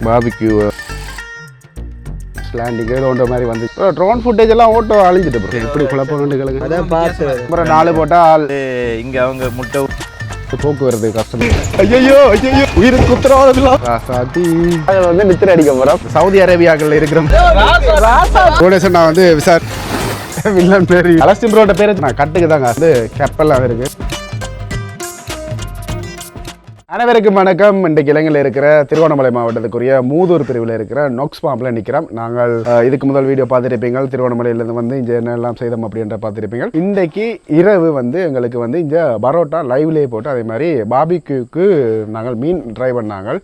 Barbecue landing ஏதோ மாதிரி வந்து ட்ரோன் ஃபுட்டேஜ் எல்லாம் ஓட்டோ அழிஞ்சிட்டு ப்ரோ இப்படி குழப்பம் அதான் பார்த்து அப்புறம் 4 போட்டால் இங்கே அவங்க முட்டை போக்குவரத்து கஷ்டம். ஐயோ ஐயோ உயிருக்கு உத்தரவாதம் வந்து நித்திர அடிக்க போறோம். சவுதி அரேபியாக்கள் இருக்கிற நான் வந்து விசார் வில்லன் பேர் அலஸ்டின் ப்ரோட பேர் நான் கட்டுக்கு தாங்க வந்து கப்பல்லாம் இருக்கு. அனைவருக்கும் வணக்கம். இன்றைக்கு இலங்கையில் இருக்கிற திருவண்ணாமலை மாவட்டத்துக்குரிய மூதூர் பிரிவில் இருக்கிற நொக்ஸ் பாம்பில் நிற்கிறோம். நாங்கள் இதுக்கு முதல் வீடியோ பார்த்துருப்பீங்க, திருவண்ணாமலையிலேருந்து வந்து இங்கே என்னெல்லாம் செய்தோம் அப்படின்ற பார்த்துருப்பீங்க. இன்றைக்கு இரவு வந்து எங்களுக்கு வந்து இங்கே பரோட்டா லைவ்லேயே போட்டு அதே மாதிரி பாபிக்யூக்கு நாங்கள் மீன் ட்ரை பண்ணாங்க.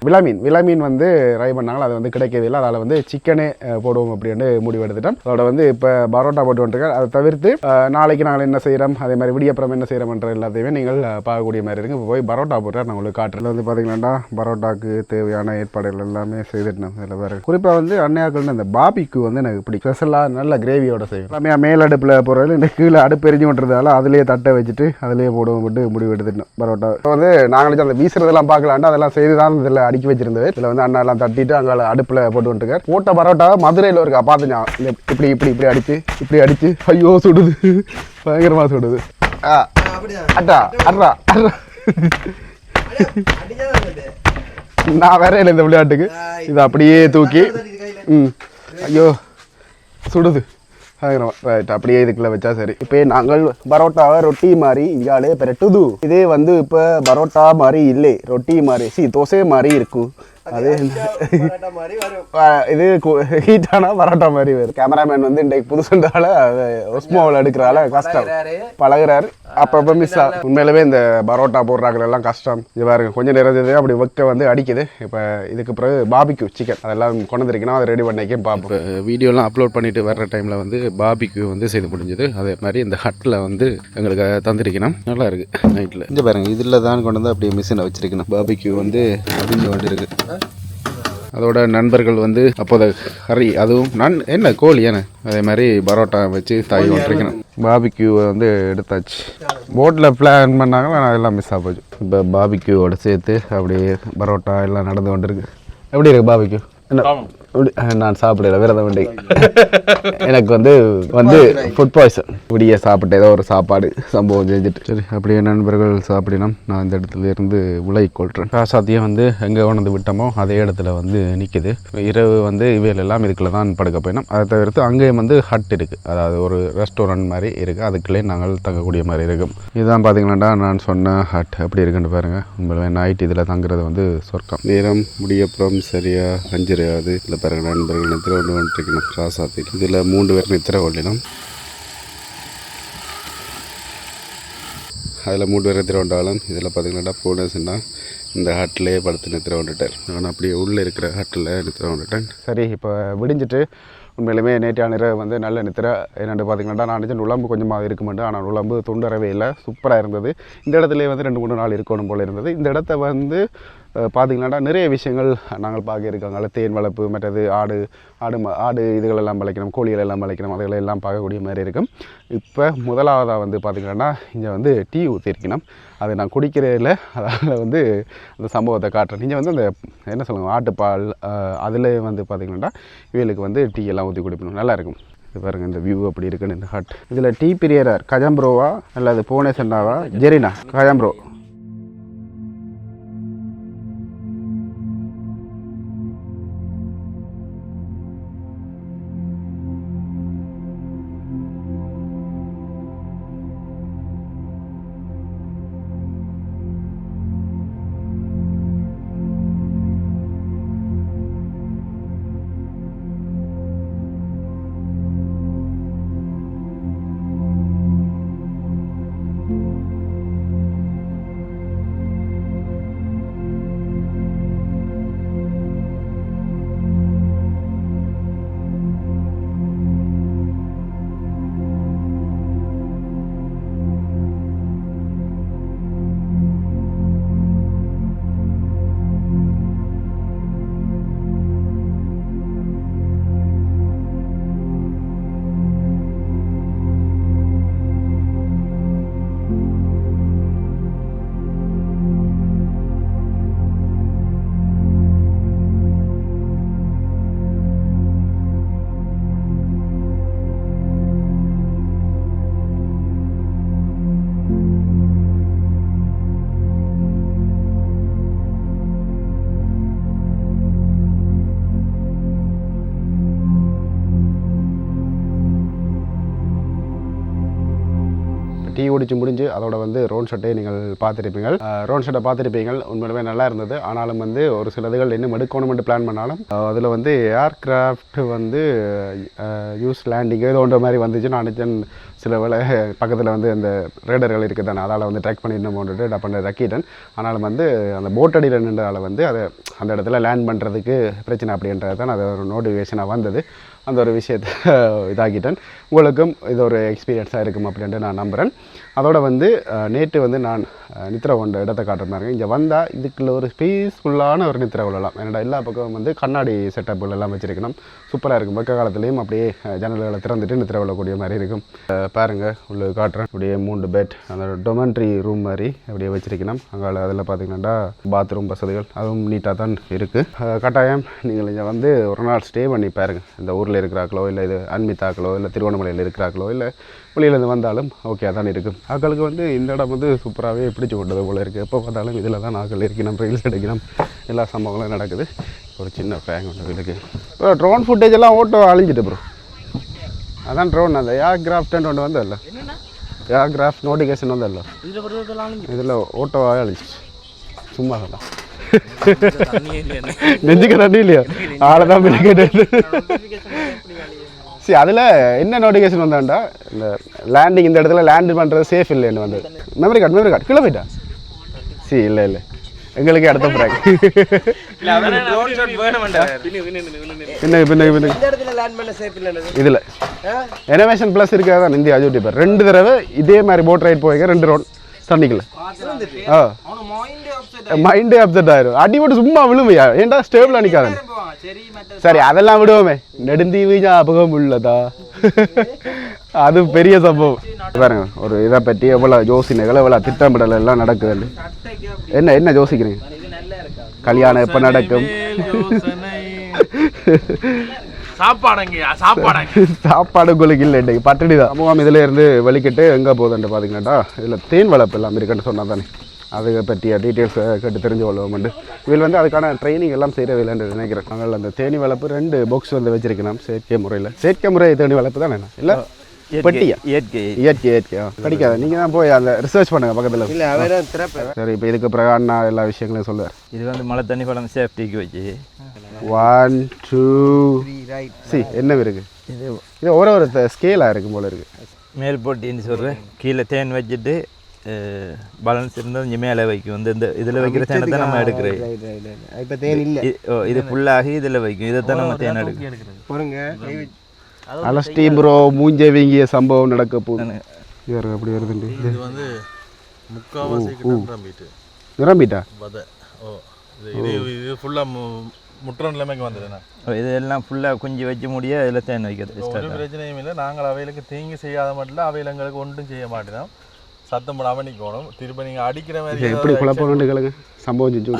விலமீன் வந்து ட்ரை பண்ணாங்க. அது வந்து கிடைக்கவே இல்லை. அதில் வந்து சிக்கனே போடுவோம் அப்படின்னு முடிவு எடுத்துட்டோம். அதோட வந்து இப்போ பரோட்டா போட்டு வந்துருக்கோம். அதை தவிர்த்து நாளைக்கு நாங்கள் என்ன செய்கிறோம், அதே மாதிரி விடியப்புறம் என்ன செய்கிறோம்ன்ற எல்லாத்தையுமே நீங்கள் பார்க்கக்கூடிய மாதிரி இருக்குது. இப்போ போய் பரோட்டா போட்டு நான் உங்களுக்கு காட்டுறேன். இதில் வந்து பார்த்தீங்கன்னா பரோட்டாக்கு தேவையான ஏற்பாடுகள் எல்லாமே செய்துட்டோம். இதில் வேறு குறிப்பாக வந்து அன்னையாக்கள் இந்த பாபிக்கு வந்து எனக்கு இப்படி ஸ்பெஷலாக நல்ல கிரேவியோட செய்யும். எல்லாமே மேல் அடுப்பில் போடுறது இந்த கீழே அடுப்பு எரிஞ்சு விட்டுறதால அதிலேயே தட்டை வச்சுட்டு அதிலேயே போடுவோம் போட்டு முடிவு எடுத்துட்டோம். பரோட்டா இப்போ வந்து நாங்களே அந்த வீசுறதெல்லாம் பார்க்கலான்ட்டு அதெல்லாம் செய்து தான் இதில் அடுக்கி வச்சிருந்தது. இதில் வந்து அண்ணா எல்லாம் தட்டிட்டு அங்கே அடுப்பில் போட்டு வந்துட்டுருக்கார். போட்ட பரோட்டா மதுரையில் இருக்கா பார்த்துங்க. இப்படி இப்படி இப்படி அடித்து ஐயோ சுடுது, பயங்கரமாக சுடுது. அட்டா அட்ரா அட்ரா நான் வேற இல்லை இந்த விளையாட்டுக்கு. இது அப்படியே தூக்கி ஐயோ சுடுது ரைட், அப்படியே இதுக்குள்ள வச்சா சரி. இப்போ நாங்கள் பரோட்டாவை ரொட்டி மாதிரி இங்காலே பெரட்டுது. இதே வந்து இப்போ பரோட்டா மாதிரி இல்லை, ரொட்டி மாதிரி தோசை மாதிரி இருக்கும். அது இது ஹீட்டானா பரோட்டா மாதிரி வரும். கேமராமேன் வந்து இன்றைக்கு புதுசுன்றால ஒஸ்மோவில் எடுக்கிறால கஷ்டம் பழகுறாரு, அப்பப்போ மிஸ் ஆகும். உண்மையிலவே இந்த பரோட்டா போடுறாங்க எல்லாம் கஷ்டம். இது பாருங்க கொஞ்சம் நிறைஞ்சது அப்படி வைக்க வந்து அடிக்குது. இப்போ இதுக்கு பிறகு பாபிக்யூ சிக்கன் அதெல்லாம் கொண்டு வந்துருக்கணும். அதை ரெடி பண்ணிக்கே பார்ப்போம். வீடியோலாம் அப்லோட் பண்ணிட்டு வர்ற டைமில் வந்து பாபிக்யூ வந்து செய்து முடிஞ்சது. அதே மாதிரி இந்த ஹட்டில் வந்து எங்களுக்கு தந்திருக்கணும். நல்லா இருக்குது. நைட்டில் இங்கே பாருங்க இதில் தான் கொண்டு வந்து அப்படியே மிஷினை வச்சிருக்கணும். பாபிக்யூ வந்து அப்படிஞ்சு கொண்டு இருக்குது. அதோட நண்பர்கள் வந்து அப்போது கறி, அதுவும் நான் என்ன கோழி ஏன்னா அதே மாதிரி பரோட்டா வச்சு தாய் கொண்டிருக்கணும். பாபிக்யூவை வந்து எடுத்தாச்சு. போட்டில் பிளான் பண்ணாங்க, நான் எல்லாம் மிஸ் ஆக போச்சு. இப்போ பாபிக்யூவோட சேர்த்து அப்படியே பரோட்டா எல்லாம் நடந்து கொண்டிருக்கு. எப்படி இருக்கு பாபிக்யூ? என்ன நான் சாப்பிடல, விரதம் வண்டி. எனக்கு வந்து ஃபுட் பாய்சன். இப்படியே சாப்பிட்டு ஏதோ ஒரு சாப்பாடு சம்பவம் செஞ்சுட்டு சரி அப்படியே நண்பர்கள் சாப்பிடினோம். நான் இந்த இடத்துல இருந்து விலகி கொள்கிறேன். காசாத்தியம் வந்து எங்கே கொண்டு விட்டோமோ அதே இடத்துல வந்து நிற்கிது. இரவு வந்து இவையில் எல்லாம் இதுக்குள்ள தான் படுக்க போயினோம். அதை தவிர்த்து அங்கேயும் வந்து ஹட் இருக்குது, அதாவது ஒரு ரெஸ்டாரண்ட் மாதிரி இருக்குது. அதுக்குள்ளே நாங்கள் தங்கக்கூடிய மாதிரி இருக்கும். இதுதான் பார்த்தீங்கன்னா நான் சொன்ன ஹட் எப்படி இருக்குன்னு பாருங்கள். உண்மையிலே நைட் இதில் தங்குறது வந்து சொர்க்கம். நேரம் முடியப்புறம் சரியாக 5 இதில் பாருங்க நண்பர்கள் நித்திர கொண்டு வந்துருக்கணும். ராசாத்தி இதில் 3 பேர் நித்திர கொள்ளணும். அதில் 3 பேர் நித்திர கொண்டாலும் இதில் பார்த்தீங்கன்னா போனஸ்ன்னா இந்த ஹட்டிலே படுத்து நித்திர கொண்டுட்டார். நான் அப்படியே உள்ளே இருக்கிற ஹட்டில் நித்திர கொண்டுட்டேன். சரி இப்போ விடிஞ்சிட்டு உண்மையிலுமே நேற்றான இரவு வந்து நல்ல நித்திர. என்னென்னு பார்த்தீங்கன்னா நான் நினச்சேன் உடம்பு கொஞ்சமாக இருக்குமெண்டு, ஆனால் உடம்பு துண்டறவே இல்லை, சூப்பராக இருந்தது. இந்த இடத்துல வந்து 2-3 நாள் இருக்கணும் போல் இருந்தது. இந்த இடத்த வந்து பார்த்திங்கன்னா நிறைய விஷயங்கள் நாங்கள் பார்க்க இருக்காங்க. தேன் வளர்ப்பு, மற்றது ஆடு இதுகளெல்லாம் வளர்க்கணும், கோழிகள் எல்லாம் வளர்க்கணும், அதுகளெல்லாம் பார்க்கக்கூடிய மாதிரி இருக்கும். இப்போ முதலாவதாக வந்து பார்த்திங்கன்னா இங்கே வந்து டீ ஊற்றிருக்கணும். அது நான் குடிக்கிறதில்ல, அதனால் வந்து அந்த சம்பவத்தை காட்டுறேன். நீங்கள் வந்து அந்த என்ன சொல்லுங்கள் ஆட்டுப்பால் அதில் வந்து பார்த்திங்கன்னா இவளுக்கு வந்து டீ எல்லாம் ஊற்றி குடிக்கணும், நல்லாயிருக்கும். இது பாருங்கள் இந்த வியூ அப்படி இருக்குன்னு இந்த ஹட். இதில் டீ பிரியரார் கஜம்ப்ரோவா அல்லது பூனே சென்னாவா ஜெரினா கஜம்ப்ரோ. டீ குடிச்சு முடிஞ்சு அதோட வந்து ரோன் ஷட்டை நீங்கள் பார்த்துருப்பீங்க. ரோன் ஷட்டை பார்த்துருப்பீங்க, உண்மையிலுமே நல்லா இருந்தது. ஆனாலும் வந்து ஒரு சில இதுகள் இன்னும் எடுக்கணும்னு பிளான் பண்ணாலும் அதில் வந்து ஏர்கிராஃப்ட் வந்து யூஸ் லேண்டிங் ஏதோன்ற மாதிரி வந்துச்சு. நான் நினச்சேன் சில வேளை பக்கத்தில் வந்து அந்த ரேடர்கள் இருக்குது தானே, அதால் வந்து ட்ராக் பண்ணிடணும் போட்டுட்டு டப்பண்ண ரக்கிட்டேன். ஆனாலும் வந்து அந்த போட் அடியில் நின்றதால் வந்து அதை அந்த இடத்துல லேண்ட் பண்ணுறதுக்கு பிரச்சனை அப்படின்றது தான் அது ஒரு நோட்டிஃபிகேஷனாக வந்தது. அந்த ஒரு விஷயத்தை இதாக்கிட்டேன். உங்களுக்கும் இது ஒரு எக்ஸ்பீரியன்ஸாக இருக்கும் அப்படின்ட்டு நான் நம்புகிறேன். அதோட வந்து நேற்று வந்து நான் நித்திரை கொண்ட இடத்தை காட்டுற மாதிரி இங்கே வந்தால் இதுக்குள்ள ஒரு பீஸ்ஃபுல்லான ஒரு நித்திரை கொள்ளலாம். என்னோட எல்லா பக்கம் வந்து கண்ணாடி செட்டப்புகள் எல்லாம் வச்சுருக்கணும். சூப்பராக இருக்கும். பக்க காலத்துலேயும் அப்படியே ஜன்னல்களை திறந்துட்டு நித்திரை கொள்ளக்கூடிய மாதிரி இருக்கும். பாருங்கள் உள்ள காட்டுறேன். அப்படியே 3 பெட் அந்த டொமெண்ட்ரி ரூம் மாதிரி அப்படியே வச்சுருக்கணும். அங்கே அதில் பார்த்திங்கன்னா பாத்ரூம் வசதிகள் அதுவும் நீட்டாக தான் இருக்குது. கட்டாயம் நீங்கள் இங்கே வந்து ஒரு நாள் ஸ்டே பண்ணி பாருங்கள். இந்த ஊரில் இருக்கிறாக்களோ இல்லை இது அன்மித்தாக்களோ இல்லை திருவண்ணாமலையில் இருக்கிறாக்களோ இல்லை வெளியிலேருந்து வந்தாலும் ஓகே தான் இருக்கும். ஆக்களுக்கு வந்து இந்த இடம் வந்து சூப்பராகவே பிடிச்சி கொண்டது போல் இருக்குது. எப்போ பார்த்தாலும் இதில் தான் ஆக்கள் இருக்கணும், ரீல்ஸ் எடுக்கணும், எல்லா சம்பவங்களும் நடக்குது. ஒரு சின்ன ஃபேங் ஒன்று இருக்குது. இப்போ ட்ரோன் ஃபுட்டேஜ் எல்லாம் ஓட்டோ அழிஞ்சிட்டு ப்ரோ. அதான் ட்ரோன் அந்த ஏர்கிராஃப்ட்னு ஒன்று வந்ததில்ல, ஏர்கிராஃப்ட் நோட்டிஃபிகேஷன் வந்ததில்ல, இதில் ஓட்டோவாக அழிஞ்சிச்சு. சும்மா தான் நெஞ்சுக்கு தண்ணி இல்லையா ஆளை தான் கேட்டு. சரி, அதில் என்ன நோட்டிஃபிகேஷன் வந்தாண்டா இந்த லேண்டிங் இந்த இடத்துல லேண்டு பண்ணுறது சேஃப் இல்லைன்னு வந்து மெமரி கார்டு கீழே போயிட்டா. சரி இல்லை எங்களுக்கு அடுத்த பிராக் இதில் எனோவேஷன் ப்ளஸ் இருக்காதான் இந்தியா யூடியூபர் 2 தடவை இதே மாதிரி போட் ரைட் போய்ங்க 2 ரோட் தண்ணிக்கல. மைண்டே அப்செட் ஆயிரும். அடிபட்டு சும்மா விழுமையா ஏன்டா ஸ்டேபிள் அணிக்காதன். சரி அதெல்லாம் விடுவோமே. நெடுந்தீவு ஞாபகம் உள்ளதா அது பெரிய சம்பவம். பாருங்க ஒரு இதை பற்றி எவ்வளோ யோசனைகள் எவ்வளோ திட்டமிடல் எல்லாம் நடக்குது. என்ன யோசிக்கிறீங்க? கல்யாணம் எப்போ நடக்கும்? சாப்பாடு உங்களுக்கு இல்லை இன்றைக்கு பட்டடி தான். சமூகம் இதில் இருந்து வெளிக்கிட்டு எங்கே போகுதுன்ட்டு பார்த்தீங்கன்னாட்டா இதில் தேன் வளர்ப்பு எல்லாம் இருக்குன்னு சொன்னால் தானே அதை பற்றிய டீட்டெயில்ஸை கேட்டு தெரிஞ்சு கொள்வோம். இதில் வந்து அதுக்கான ட்ரைனிங் எல்லாம் செய்கிறதில்லைன்னு நினைக்கிறேன். நாங்கள் அந்த தேனி வளர்ப்பு 2 பாக்ஸ் வந்து வச்சிருக்கணும் செயற்கை முறை தேனி வளர்ப்பு தானே இல்லை பெட்டியா? இயற்கை கிடைக்காத. நீங்கள் தான் போய் அந்த ரிசர்ச் பண்ணுங்கள் பக்கத்தில். சரி இப்போ இதுக்கு பிறகு அண்ணா எல்லா விஷயங்களையும் சொல்லுவார். இது வந்து மழை தண்ணி படம் சேஃப்டிக்கு வச்சு 1 2 சி என்ன இருக்குது. இது ஒரு ஸ்கேலாக இருக்கும் போல இருக்குது. மேல் போட்டின்னு சொல்கிறேன். கீழே தேன் வச்சுட்டு பேலன்ஸ் இருந்தால் இங்கே மேலே வைக்கும். இந்த இதில் வைக்கிற தேனை தான் நம்ம எடுக்கிறோம். இப்போ தேன் இல்லை. இது ஃபுல்லாகி இதில் வைக்கும். இதை தான் நம்ம தேன் எடுக்கிறோம். அலஸ்டி ப்ரோ மூஞ்ச வீங்கிய சம்பவம் நடக்க போகுது. இவர் அப்படி வருதுண்டு. இது வந்து முக்காவாசி நிரம்பிட்டா இது ஃபுல்லாக முற்றம் நிலைமைக்கு வந்துடுண்ணா. இதெல்லாம் ஃபுல்லாக குஞ்சு வச்சு முடிய இதில் தேன் வைக்கிறது. ஒரு பிரச்சனையும் இல்லை. நாங்கள் அவைகளுக்கு தீங்கு செய்யாத மட்டும் அவையில் எங்களுக்கு ஒன்றும் செய்ய மாட்டோம். சத்தம் போடாமல் நிற்கணும். திரும்ப நீங்கள் அடிக்கிற மாதிரி எப்படி குழப்பம் கேளுங்க. சம்பவம் செஞ்சு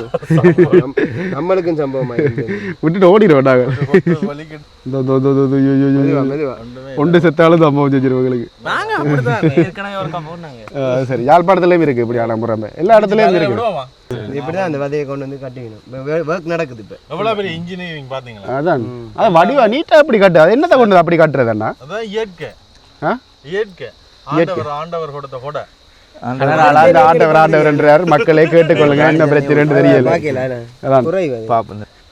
நம்மளுக்கும் சம்பவம் விட்டுட்டு ஓடிடுவோம் நாங்கள். ஒன்று செத்தாலும் சம்பவம் செஞ்சிருவங்களுக்கு. சரி யாழ்ப்பாணத்துலேயும் இருக்குது இப்படியான முறைமை எல்லா இடத்துலையும் இருக்குது. இப்படிதான் அந்த விதையை கொண்டு வந்து கட்டிக்கணும். ஒர்க் நடக்குது இப்போ. எவ்வளோ பெரிய இன்ஜினியரிங் பார்த்தீங்களா? அதான் அதான் வடிவா நீட்டாக அப்படி கட்டு. அது என்னத்தை கொண்டு அப்படி கட்டுறதுன்னா அதான் இயற்கை. இயற்கை ஆண்டவர் கொடுத்த கொடை. ஆண்டவர் மக்களே கேட்டுக்கொள்ளுங்க. என்ன பிரச்சனை தெரியல.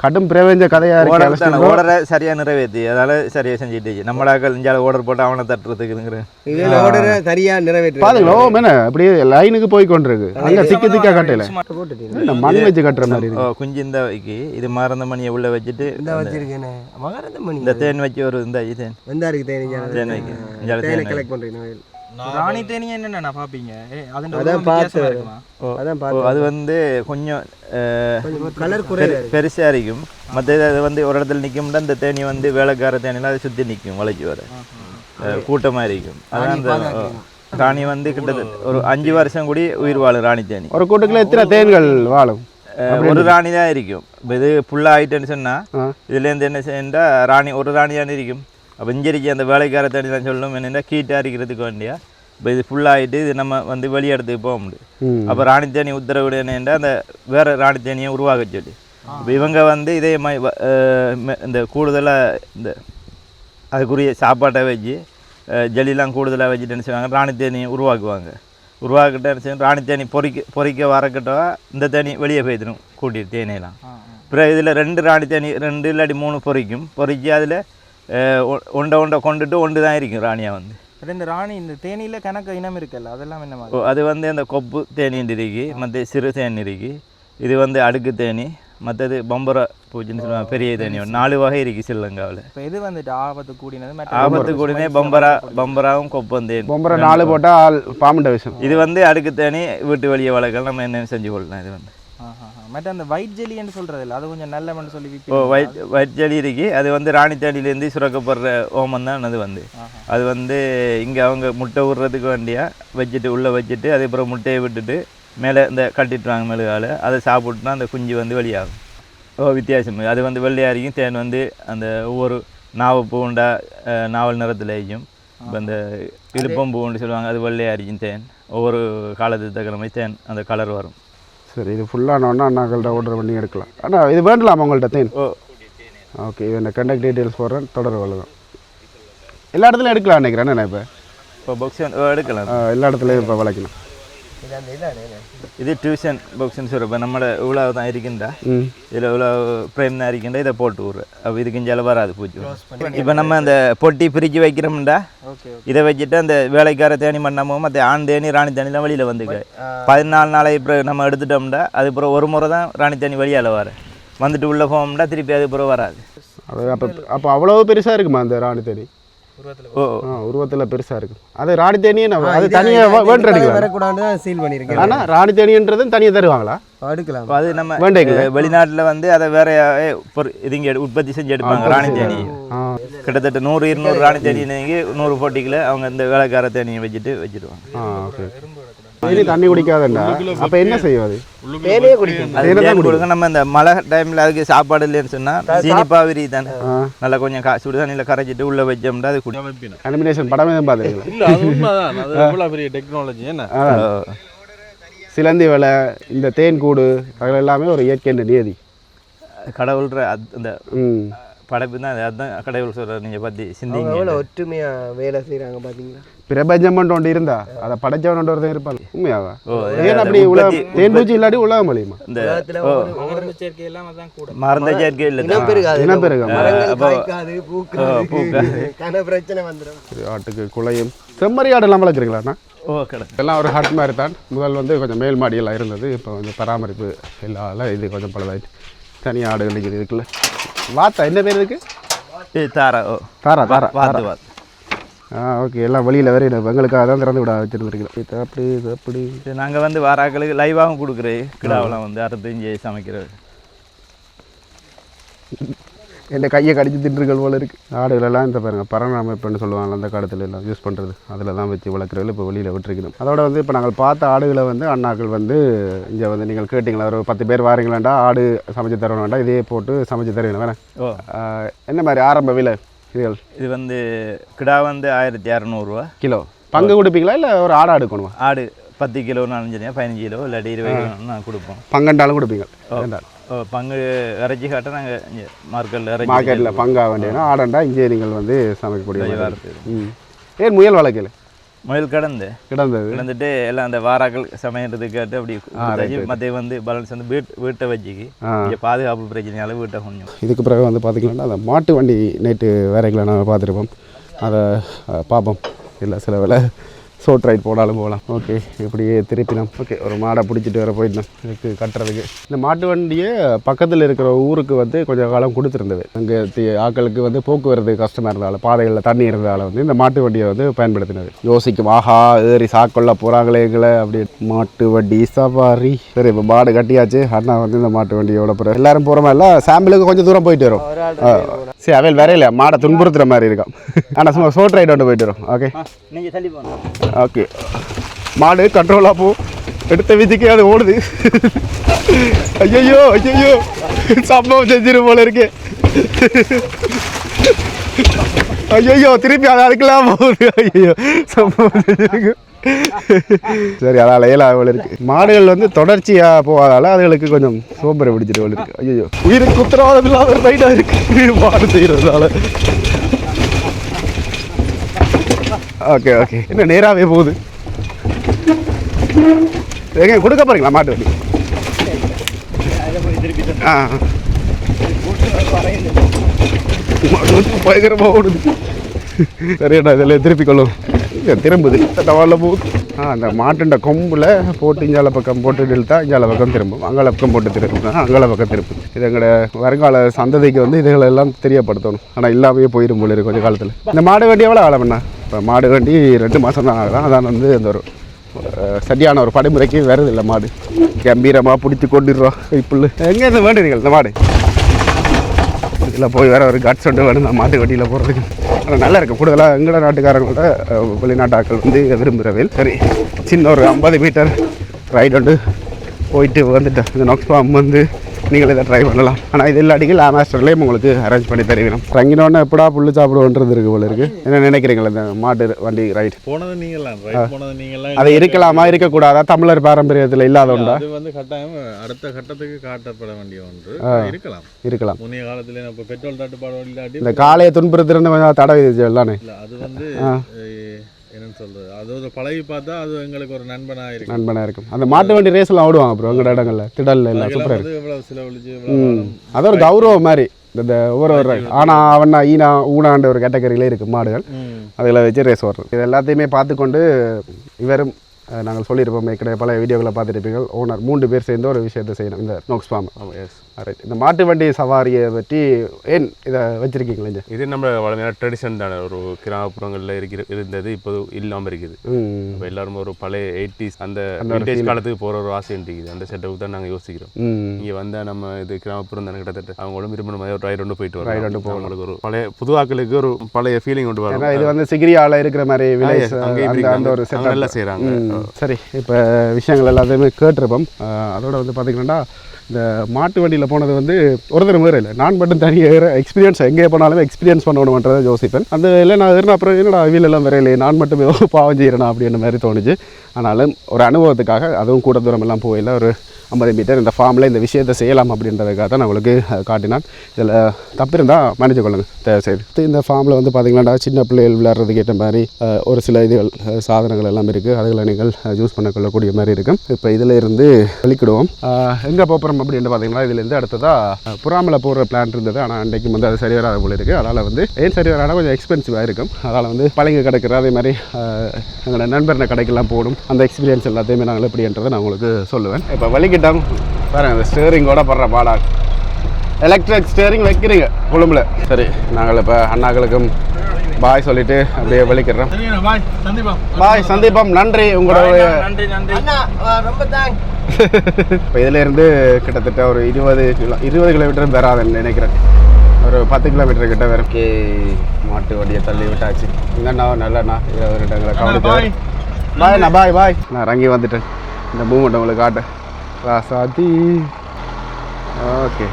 கடும் பிரபஞ்ச கதையா இருக்கு. ஓடரை சரியா நிறைவேற்றி அதால சரியா செஞ்சுட்டு நம்மளாக்கள் இஞ்சால ஓடர் போட்டு அவனை தட்டுறதுக்கு சரியா நிறைவேற்றி பாருங்களோ மேன அப்படியே லைனுக்கு போய் கொண்டிருக்கு. அங்க திக்கு திக்கா கட்டையில மண் வச்சு கட்டுற மாதிரி குஞ்சு இந்த வைக்கி இது மறந்த மணியை உள்ள வச்சுட்டு இந்த தேன் வச்சு ஒரு இந்த தேன் தேன் வைக்க கலெக்ட் பண்றீங்க. ராணி தேனி என்னென்ன பாப்பீங்க? அது வந்து கொஞ்சம் பெருசாக இருக்கும். மற்ற இது வந்து ஒரு இடத்துல நிற்கும்னா இந்த தேனி வந்து வேலைக்கார தேனியில் அதை சுற்றி நிற்கும். வளைச்சி வர கூட்டமாக இருக்கும். அதான் அந்த ராணி வந்து கிட்டத்தட்ட ஒரு 5 வருஷம் கூடி உயிர் வாழும் ராணி தேனி. ஒரு கூட்டுக்குள்ள எத்தனை தேன்கள் வாழும்? ஒரு ராணி தான் இருக்கும். இப்போ இது ஃபுல்லாக ஆகிட்டேன்னு சொன்னால் இதுலேருந்து என்ன செய்யண்டா ராணி ஒரு ராணி தான் இருக்கும். அப்போ இஞ்சரிக்கு அந்த வேலைக்கார தேடி தான் சொல்லணும் என்னென்னா கீட்டாக இருக்கிறதுக்கு வேண்டியா. இப்போ இது ஃபுல்லாகிட்டு இது நம்ம வந்து வெளியிடத்துக்கு போக முடியும். அப்போ ராணி தேனி உத்தரவிட என்னென்னா அந்த வேறு ராணி தேனியை உருவாக்க சொல்லி இப்போ இவங்க வந்து இதே மாதிரி இந்த கூடுதலாக இந்த அதுக்குரிய சாப்பாட்டை வச்சு ஜெலிலாம் கூடுதலாக வச்சுட்டு என்ன செய்வாங்க ராணி தேனி உருவாக்கிட்டு என்ன செய்யும் ராணி தேனி பொறிக்க வரக்கிட்ட இந்த தேனி வெளியே போய்த்திடும் கூட்டிட்டு தேனியெல்லாம் அப்புறம் இதில் 2 ராணி தேனி 2 இல்லாட்டி 3 பொறிக்கி அதில் ஒண்டை கொண்டுட்டு ஒன்று தான் இருக்கும் ராணியாக வந்து. இந்த ராணி இந்த தேனியில் கணக்கு இனம் இருக்குல்ல அதெல்லாம் என்ன மாதிரி? அது வந்து அந்த கொப்பு தேனின்னு இருக்கு, மற்ற சிறு தேனி இருக்கு, இது வந்து அடுக்கு தேனி, மற்றது பம்பர பூச்சின்னு சொல்லுவாங்க பெரிய தேனி 4 வகை இருக்குது ஸ்ரீலங்காவில். இப்போ இது வந்துட்டு ஆபத்து கூடினது ஆபத்து கூடினே பம்பராவும் கொப்பம் தேனி. பொம்பரை 4 போட்டால் பாம்புண்ட விஷயம். இது வந்து அடுக்கு தேனி வீட்டு வெளியே வளர்க்கலாம், நம்ம என்ன செஞ்சு கொள்ளலாம். இது வந்து மற்ற அந்த ஒயிட் ஜெலின்னு சொல்கிறது இல்லை அது கொஞ்சம் நல்ல சொல்லி ஒயிட் ஜெலி இருக்கு, அது வந்து ராணி தேனிலேருந்து சுரக்கப்படுற ஓமம் தான் அது வந்து. அது வந்து இங்கே அவங்க முட்டை விடுறதுக்கு வேண்டியா வச்சுட்டு உள்ளே வச்சுட்டு அதுக்கப்புறம் முட்டையை விட்டுட்டு மேலே இந்த கட்டிட்டுவாங்க மெழுகால், அதை சாப்பிட்டுனா அந்த குஞ்சு வந்து வெளியாகும். வித்தியாசம் அது வந்து வெள்ளையாரிக்கும் தேன் வந்து அந்த ஒவ்வொரு நாவப்பூண்டா நாவல் நிறத்தில் இருக்கும். இப்போ அந்த இழுப்பம்பூன்னு சொல்லுவாங்க, அது வெள்ளையாரிக்கும் தேன். ஒவ்வொரு காலத்துக்கு தகுந்த மாதிரி தேன் அந்த கலர் வரும். சரி, இது ஃபுல்லானோன்னா அண்ணாக்கள்கிட்ட ஆர்டர் பண்ணி எடுக்கலாம். ஆனால் இது வேண்டலாமா உங்கள்கிட்ட தேன்? ஓகே, இது இந்த கண்டக்ட் டீட்டெயில்ஸ் போடுறேன், தொடர்பு கொள்ளுங்க. எல்லா இடத்துலையும் எடுக்கலாம் நினைக்கிறேன். என்ன இப்போ பாக்ஸ் எடுக்கலாம், எல்லா இடத்துலையும் இப்போ வளைக்கணும். இது டியூஷன் பாக்ஸ்ன்னு சொல்கிறப்ப நம்மளோட இவ்வளோ தான் இருக்கின்றா, இதில் இவ்வளோ ஃப்ரேம் தான் இருக்கின்றா, இதை போட்டு விட்றேன். அப்போ இதுக்கு இஞ்சால வராது பூச்சி. இப்போ நம்ம அந்த பொட்டி பிரித்து வைக்கிறோம்டா, இதை வச்சுட்டு அந்த வேலைக்கார தேனி பண்ணாமல் மற்ற ஆண் தேனி ராணி தேனிலாம் வெளியில் வந்துக்கு 14 நாளை இப்போ நம்ம எடுத்துட்டோம்டா, அதுக்கப்புறம் ஒரு முறை தான் ராணி தேனி வெளியால் வந்துட்டு உள்ளே போவோம்டா, திருப்பி அதுக்கப்புறம் வராது. அது அப்போ அவ்வளோ பெருசாக இருக்குமா அந்த ராணி தேனி? உருவத்தில் பெருசாக இருக்கும். அது ராணி தேனியே நம்ம அது தனியாக வரக்கூடாது சீல் பண்ணியிருக்கேன். ஆனால் ராணி தேனின்றது தனியாக தருவாங்களா? எடுக்கலாம். அது நம்ம வெளிநாட்டில் வந்து அதை வேற இதுங்க உற்பத்தி செஞ்சு எடுப்பாங்க. ராணி தேனி கிட்டத்தட்ட 100-200 ராணி தேனி 100 போட்டிகளை அவங்க இந்த வேலைக்கார தேனியை வச்சுடுவாங்க. தண்ணி குடிக்காதண்டா, அப்போ என்ன செய்வது? நம்ம இந்த மழை டைமில் அதுக்கு சாப்பாடு இல்லைன்னு சொன்னால் சீனிப்பாவிரி தானே நல்லா கொஞ்சம் சுடு தண்ணியில் கரைச்சிட்டு உள்ளே வச்சோம்னா அது குடிப்போம். அனிமினேஷன் படமே தான் பார்த்துருக்கீங்களா? இல்லை, அது உண்மைதான். அது எவ்வளோ பெரிய டெக்னாலஜி. என்ன சிலந்தி வேலை, இந்த தேன் கூடு, அதில் எல்லாமே ஒரு இயற்கை நியதி. கடவுள்ற அந்த படைப்பு தான், அதுதான் கடவுள் சொல்கிறார். நீங்கள் பற்றி சிந்திங்க, ஒற்றுமையாக வேலை செய்கிறாங்க பார்த்தீங்களா? பிரபஞ்சம் ஒன்று இருந்தா அதை படைச்சவன் ஒருத்தன் இருப்பாங்க. உண்மையாவா? ஏன் அப்படி தேன் பூச்சி இல்லாட்டி உலகம் அழியுமா? இந்த மருந்து சேர்க்கை எல்லாம் அதான் கூட மருந்து சேர்க்கை இல்லை, ஆட்டுக்கு குலையும் செம்மறி ஆடெல்லாம் வளர்க்குறீங்களாண்ணா? எல்லாம் ஒரு ஹட் மாதிரி தான். முதல் வந்து கொஞ்சம் மேல் மாடியெல்லாம் இருந்தது, இப்போ கொஞ்சம் பராமரிப்பு இல்லாத இது கொஞ்சம் பழுதாயிட்டு தனி ஆடுகள் இருக்குல்ல. வாத்தா என்ன பேர் இருக்கு? தாரா. தாரா தாரா வாத்து வாத்து. ஓகே, எல்லாம் வெளியில் வேறு எங்களுக்காக தான் திறந்து விட வச்சுருந்துருக்கோம். இது அப்படி இது அப்படி நாங்கள் வந்து வாராக்களுக்கு லைவாகவும் கொடுக்குறேன். கிடாவெல்லாம் வந்து அறுத்து சமைக்கிறது. என் கையை கடிச்சு தின்றுகள் போல இருக்குது. ஆடுகளெல்லாம் இந்த பாருங்கள் பராமரிப்புன்னு சொல்லுவாங்க, அந்த காலத்தில் எல்லாம் யூஸ் பண்ணுறது, அதில் தான் வச்சு வளர்க்குறதுல இப்போ வெளியில் விட்டுருக்கணும். அதோட வந்து இப்போ நாங்கள் பார்த்த ஆடுகளை வந்து அண்ணாக்கள் வந்து இங்கே வந்து நீங்கள் கேட்டிங்களா, ஒரு 10 பேர் வாரீங்களாண்டா ஆடு சமைச்சு தரணும் வேண்டாம், இதே போட்டு சமைச்சு தருவீங்க வேணா? என்ன மாதிரி ஆரம்ப விலை இதுகள்? இது வந்து கிடா வந்து 1200 கிலோ. பங்கு கொடுப்பீங்களா இல்லை ஒரு ஆடை எடுக்கணுமா? ஆடு 10 கிலோன்னு 15 கிலோ இல்லாட்டி 20 கிலோ நான் கொடுப்போம். பங்கண்டாலும் கொடுப்பீங்க? பங்கு இறைச்சி காட்ட நாங்கள் இங்கே மார்க்கெட்டில் பங்காக வேண்டியதுனா ஆடண்டா இங்கே நீங்கள் வந்து சமைக்கக்கூடிய. ஏன் முயல் வளர்க்கல? முயல் கிடந்துட்டு எல்லாம் அந்த வாராக்கள் சமையறதுக்கு கேட்டு அப்படி மற்ற வந்து பேலன்ஸ் வந்து வீட்டை வச்சுக்கி இங்கே பாதுகாப்பு பிரச்சனையால் வீட்டை கொஞ்சம். இதுக்கு பிறகு வந்து பார்த்திங்கன்னா அந்த மாட்டு வண்டி நேற்று வேறைகளை நாங்கள் பார்த்துருப்போம், அதை பார்ப்போம். இல்லை சில வேலை ஷோர்ட் ரைட் போனாலும் போகலாம். ஓகே, இப்படியே திருப்பினோம். ஓகே, ஒரு மாடை பிடிச்சிட்டு வர போயிட்டோம் இதுக்கு கட்டுறதுக்கு. இந்த மாட்டு வண்டியை பக்கத்தில் இருக்கிற ஊருக்கு வந்து கொஞ்சம் காலம் கொடுத்துருந்தது. அங்கே ஆட்களுக்கு வந்து போக்குவரத்து கஷ்டமாக இருந்தாலும், பாதைகளில் தண்ணி இருந்தாலும் வந்து இந்த மாட்டு வண்டியை வந்து பயன்படுத்தினது. யோசிக்கும், ஆஹா ஏறி சாக்கொள்ள போகிறாங்களேங்களே அப்படி. மாட்டு வண்டி சவாரி. சரி, இப்போ மாடு கட்டியாச்சு. அண்ணா வந்து இந்த மாட்டு வண்டியோட போகிற எல்லாரும் போகிற மாதிரி இல்லை, சாம்பிளுக்கு கொஞ்சம் தூரம் போயிட்டு வரும். சரி, அவையில் வேற இல்லை, மாடை துன்புறுத்துற மாதிரி இருக்கும். ஆனால் சும்மா ஷோர்ட் ரைட் ஒன்று போயிட்டு வரும். ஓகே, நீங்கள் தள்ளி போகணும். ஓகே, மாடு கண்ட்ரோலாக போ, எடுத்த விதிக்கு அது ஓடுது. ஐயோ ஐயோ சம்பவம் செஞ்சிரு போல இருக்கு. ஐயோ திருப்பி அது அதுக்கெல்லாம் போகுது. ஐயோ சம்பவம் செஞ்சிருக்கு. சரி, அதால் ஏழாவது இருக்கு. மாடுகள் வந்து தொடர்ச்சியாக போகாதால அதுகளுக்கு கொஞ்சம் சோம்பரை பிடிச்சிட்டு போல இருக்கு. ஐயோ, உயிருக்கு உத்தரவாதம் இல்லாத ரைட்டாக இருக்கு மாடு செய்கிறதால. ஓகே ஓகே என்ன நேராகவே போகுது எங்க கொடுக்க போறீங்களா மாட்டு வண்டி ஆ பயங்கரமாக ஓடுது சரியாடா இதில் திருப்பி கொள்ளும் திரும்புது டவாலில் போகுது அந்த மாட்டுண்ட கொம்பில் போட்டு இஞ்சால பக்கம் போட்டு இழுத்தா இஞ்சால பக்கம் திரும்பும் அங்கால பக்கம் போட்டு திரும்பும் அங்கால பக்கம் திரும்பும் இது எங்களோட வருங்கால சந்ததிக்கு வந்து இதுகளெல்லாம் தெரியப்படுத்தணும் ஆனால் இல்லாமையே போயிடும் போல இருக்கு கொஞ்சம் காலத்தில் இந்த மாடு வண்டி எவ்வளோ ஆள பண்ணா இப்போ மாடு வண்டி 2 மாதம் தான் ஆகலாம் அதான் வந்து அந்த ஒரு சரியான ஒரு படைமுறைக்கு வருது இல்லை மாடு கம்பீரமாக பிடிச்சி கொண்டுடுறோம் புல் எங்கேருந்து வேண்டுறீங்க இந்த மாடு இதில் போய் வேறு ஒரு கட்ஸ் ஒன்று வேணும் நான் மாட்டு வண்டியில் போகிறதுக்கு ஆனால் நல்லா இருக்குது கூடுதலாக எங்களோட நாட்டுக்காரங்களோட வெளிநாட்டு ஆட்கள் வந்து விரும்புகிறவேல் சரி சின்ன ஒரு 50 மீட்டர் ரைடு வந்து போயிட்டு வந்துட்டேன் இந்த நோக்ஸ் ஃபார்ம் வந்து நீங்கள் இதை ட்ரை பண்ணலாம் ஆனால் இது இல்லாட்டிக்கு லாமாஸ்டர்லேயும் உங்களுக்கு அரேஞ்ச் பண்ணி தருவீங்க தங்கினோடனே எப்படா புல்லு சாப்பிடுவோன்றது இருக்குது போல இருக்குது என்ன நினைக்கிறீங்களா இந்த மாட்டு வண்டி ரைட் போனது நீங்களாம் அது இருக்கலாமா இருக்கக்கூடாதா தமிழர் பாரம்பரியத்தில் இல்லாத உண்டா அது வந்து கட்டாயம் அடுத்த கட்டத்துக்கு காட்டப்பட வேண்டிய ஒன்று இருக்கலாம் முன்னைய காலத்துல இப்போ பெட்ரோல் தட்டுப்பாடு இல்லாட்டி இந்த காலையை துன்புறுத்துறது கொஞ்சம் தடை விதிச்சு எல்லாமே இல்லை அது வந்து என்னன்னு சொல்றது அது ஒரு பழகி பார்த்தா அது எங்களுக்கு ஒரு நண்பனாக இருக்கும் அந்த மாட்டு வண்டி ரேஸ்லாம் ஓடுவாங்க அப்புறம் எங்களோட இடங்கள்ல திடல்ல எல்லாம் சூப்பராக இருக்கு இவ்வளவு செலவழிச்சு அது ஒரு கௌரவம் மாதிரி இந்த ஒவ்வொரு ஆனால் அவனா ஈனா ஊனாண்ட ஒரு கேட்டகரியிலே இருக்குது மாடுகள் அதில் வச்சு ரேஸ் ஓடுறது இது எல்லாத்தையுமே பார்த்துக்கொண்டு இவரும் நாங்கள் சொல்லியிருப்போம் ஏற்கனவே பல வீடியோக்களை பார்த்துருப்பீர்கள் ஓனர் 3 பேர் சேர்ந்து ஒரு விஷயத்தை செய்யணும் இந்த நோக்ஸ் ஃபார்ம் எஸ் ரைட் இந்த மாட்டு வண்டி சவாரியை பற்றி ஏன் இதை வச்சுருக்கீங்களா இது நம்ம வளமையான ட்ரெடிஷன் தானே ஒரு கிராமப்புறங்களில் இருந்தது இப்போது இல்லாமல் இருக்குது இப்போ எல்லாரும் ஒரு பழைய 80s அந்த விண்டேஜ் காலத்துக்கு போகிற ஒரு ஆசை இருக்குது அந்த செட்டப்புக்கு தான் நாங்கள் யோசிக்கிறோம் இங்கே வந்தால் நம்ம இது கிராமப்புறம் தானே கிட்டத்தட்ட அவங்களும் விரும்பின மாதிரி ஒரு ரைடு ஒன்று போயிட்டு வரோம் ரைடு ஒன்று அவங்களுக்கு ஒரு பழைய புது ஆக்களுக்கு ஒரு பழைய ஃபீலிங் கொண்டு வரும் இது வந்து சிகிரியாவில் இருக்கிற மாதிரி அந்த ஒரு நல்லா செய்கிறாங்க சரி இப்போ விஷயங்கள் எல்லாத்தையுமே கேட்டிருப்போம் அதோட வந்து பார்த்திங்கன்னா இந்த மாட்டு வண்டியில் போனது வந்து ஒரு தடவை வேறு இல்லை நான் மட்டும் தனியாக எக்ஸ்பீரியன்ஸ் எங்கே போனாலும் எக்ஸ்பீரியன்ஸ் பண்ணணுன்றதை யோசிப்பேன் அந்த இல்லை நான் இருந்தால் அப்புறம் என்னடா வீலெல்லாம் வேற இல்லையே நான் மட்டும் பாவம் செய்கிறேன் அப்படின்ற மாதிரி தோணுச்சு ஆனாலும் ஒரு அனுபவத்துக்காக அதுவும் கூட தூரம் எல்லாம் போயில ஒரு 50 மீட்டர் இந்த ஃபார்மில் இந்த விஷயத்தை செய்யலாம் அப்படின்றதுக்காக தான் நான் உங்களுக்கு காட்டினான் இதில் தப்பு இருந்தால் மன்னிச்சு கொள்ளுங்கள் தயவுசெய்து இந்த ஃபார்மில் வந்து பார்த்திங்கன்னா சின்ன பிள்ளைகள் விளையாடுறதுக்கு ஏற்ற மாதிரி ஒரு சில இதுகள் சாதனங்கள் எல்லாம் இருக்குது அதுகளை நீங்கள் யூஸ் பண்ணக்கொள்ளக்கூடிய மாதிரி இருக்கும் இப்போ இதில் இருந்து வெளிக்கிடுவோம் எங்கே போகிறோம் அப்படின்னு பார்த்தீங்கன்னா இதுலேருந்து அடுத்ததாக புறாமலை போகிற பிளான் இருந்தது ஆனால் அன்றைக்கும் வந்து அது சரி வராத போல இருக்குது அதனால் வந்து ஏன் சரி வரானா கொஞ்சம் எக்ஸ்பென்சிவாக இருக்கும் அதனால் வந்து பழங்க கிடைக்கிற அதே மாதிரி எங்களோட நண்பர்ன கடைக்கெல்லாம் போடும் அந்த எக்ஸ்பீரியன்ஸ் எல்லாத்தையுமே நாங்கள் எப்படின்றதை நான் உங்களுக்கு சொல்லுவேன் இப்போ வலிக்கிட்டோம் பாருங்கள் அந்த ஸ்டேரிங்கோட படுற பாடா எலக்ட்ரிக் ஸ்டேரிங் வைக்கிறீங்க கொழும்புல சரி நாங்கள் இப்போ அண்ணாக்களுக்கும் பாய் சொல்லிட்டு அப்படியே வலிக்கிறோம் பாய் சந்தீபம் நன்றி உங்களோட இப்போ இதில் இருந்து கிட்டத்தட்ட ஒரு 20 கிலோமீட்டர் வராதுன்னு நினைக்கிறேன் ஒரு 10 கிலோமீட்டர் கிட்ட வரும் மாட்டு வண்டியை தள்ளி விட்டாச்சு இங்கண்ணா நல்லண்ணா 20 இடங்களை கவனித்து பாய்ண்ணா பாய் நான் இறங்கி வந்துட்டேன் இந்த மூமெண்ட் உங்களுக்கு காட்டேன் ராசாதி ஓகே